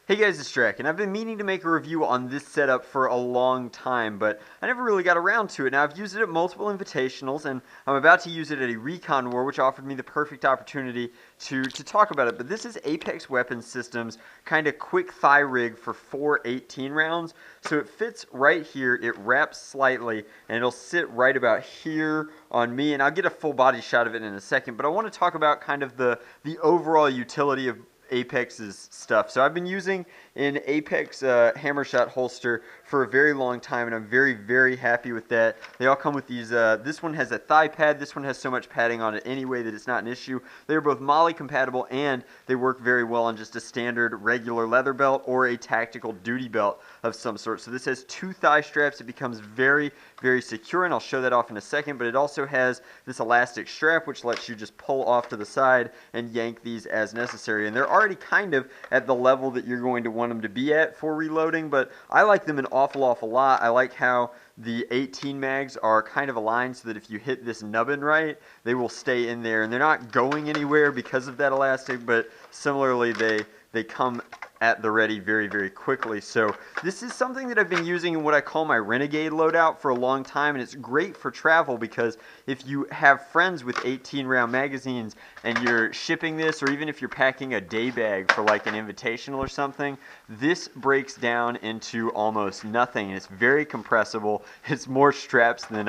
Hey guys, it's Drac, and I've been meaning to make a review on this setup for a long time, but I never really got around to it. Now, I've used it at multiple invitationals, and I'm about to use it at a recon war, which offered me the perfect opportunity to talk about it. But this is Apex Weapons Systems' kind of quick thigh rig for 418 rounds. So it fits right here, it wraps slightly, and it'll sit right about here on me, and I'll get a full body shot of it in a second. But I want to talk about kind of the overall utility of Apex's stuff. So I've been using an Apex hammer shot holster for a very long time, and I'm very, very happy with that. They all come with these, this one has a thigh pad, this one has so much padding on it anyway that it's not an issue. They're both MOLLE compatible, and they work very well on just a standard regular leather belt or a tactical duty belt of some sort. So this has two thigh straps. It becomes very, very secure, and I'll show that off in a second, but it also has this elastic strap which lets you just pull off to the side and yank these as necessary, and they're already kind of at the level that you're going to want them to be at for reloading, but I like them an awful lot. I like how the 18 mags are kind of aligned so that if you hit this nubbin right, they will stay in there, and they're not going anywhere because of that elastic, but similarly they come at the ready very, very quickly. So this is something that I've been using in what I call my Renegade loadout for a long time, and it's great for travel because if you have friends with 18 round magazines and you're shipping this, or even if you're packing a day bag for like an invitational or something, this breaks down into almost nothing, and it's very compressible. It's more straps than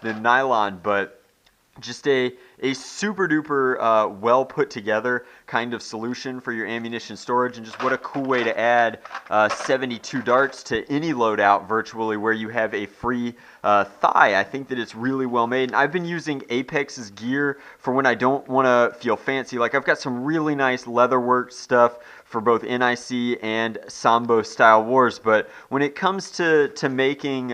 nylon, but just a super duper well put together kind of solution for your ammunition storage, and just what a cool way to add 72 darts to any loadout virtually where you have a free thigh. I think that it's really well made, and I've been using Apex's gear for when I don't want to feel fancy. Like I've got some really nice leatherwork stuff for both NIC and Sambo style wars, but when it comes to making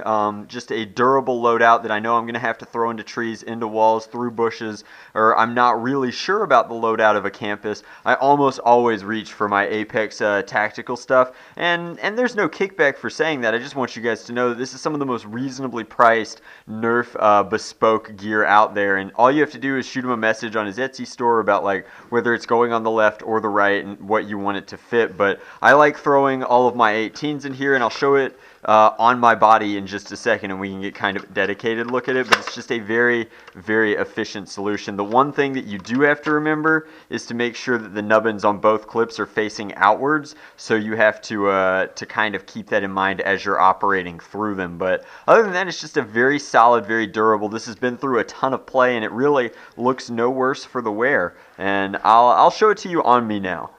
just a durable loadout that I know I'm going to have to throw into trees, into walls, through bushes, or I'm not really sure about the loadout of a campus, I almost always reach for my Apex tactical stuff, and there's no kickback for saying that. I just want you guys to know that this is some of the most reasonably priced Nerf bespoke gear out there, and all you have to do is shoot him a message on his Etsy store about like whether it's going on the left or the right and what you want it to fit. But I like throwing all of my 18s in here, and I'll show it on my body in just a second, and we can get kind of dedicated look at it, but it's just a very, very efficient solution. The one thing that you do have to remember is to make sure that the nubbins on both clips are facing outwards, so you have to kind of keep that in mind as you're operating through them. But other than that, it's just a very solid, very durable. This has been through a ton of play, and it really looks no worse for the wear, and I'll show it to you on me now.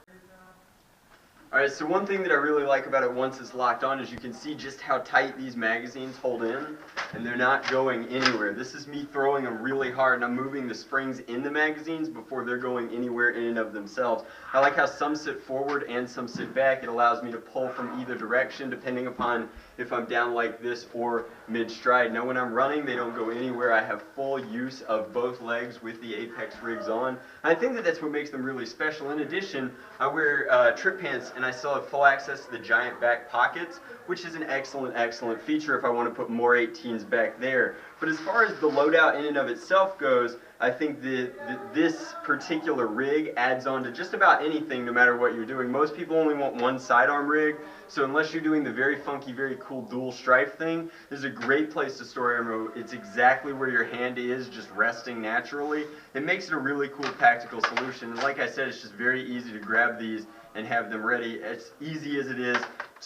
Alright, so one thing that I really like about it once it's locked on is you can see just how tight these magazines hold in, and they're not going anywhere. This is me throwing them really hard, and I'm moving the springs in the magazines before they're going anywhere in and of themselves. I like how some sit forward and some sit back. It allows me to pull from either direction depending upon if I'm down like this or mid-stride. Now when I'm running, they don't go anywhere. I have full use of both legs with the Apex rigs on. I think that that's what makes them really special. In addition, I wear trip pants, and I still have full access to the giant back pockets, which is an excellent, excellent feature if I want to put more 18s back there. But as far as the loadout in and of itself goes, I think that this particular rig adds on to just about anything, no matter what you're doing. Most people only want one sidearm rig, so unless you're doing the very funky, very cool dual strife thing, this is a great place to store ammo. It's exactly where your hand is, just resting naturally. It makes it a really cool tactical solution, and like I said, it's just very easy to grab these and have them ready. As easy as it is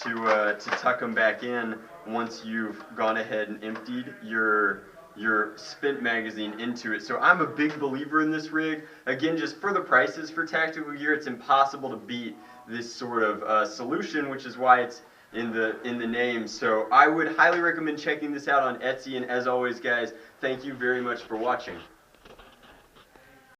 to tuck them back in once you've gone ahead and emptied your spent magazine into it. So I'm a big believer in this rig. Again, just for the prices for tactical gear, it's impossible to beat this sort of solution, which is why it's in the name. So I would highly recommend checking this out on Etsy, and as always guys, thank you very much for watching.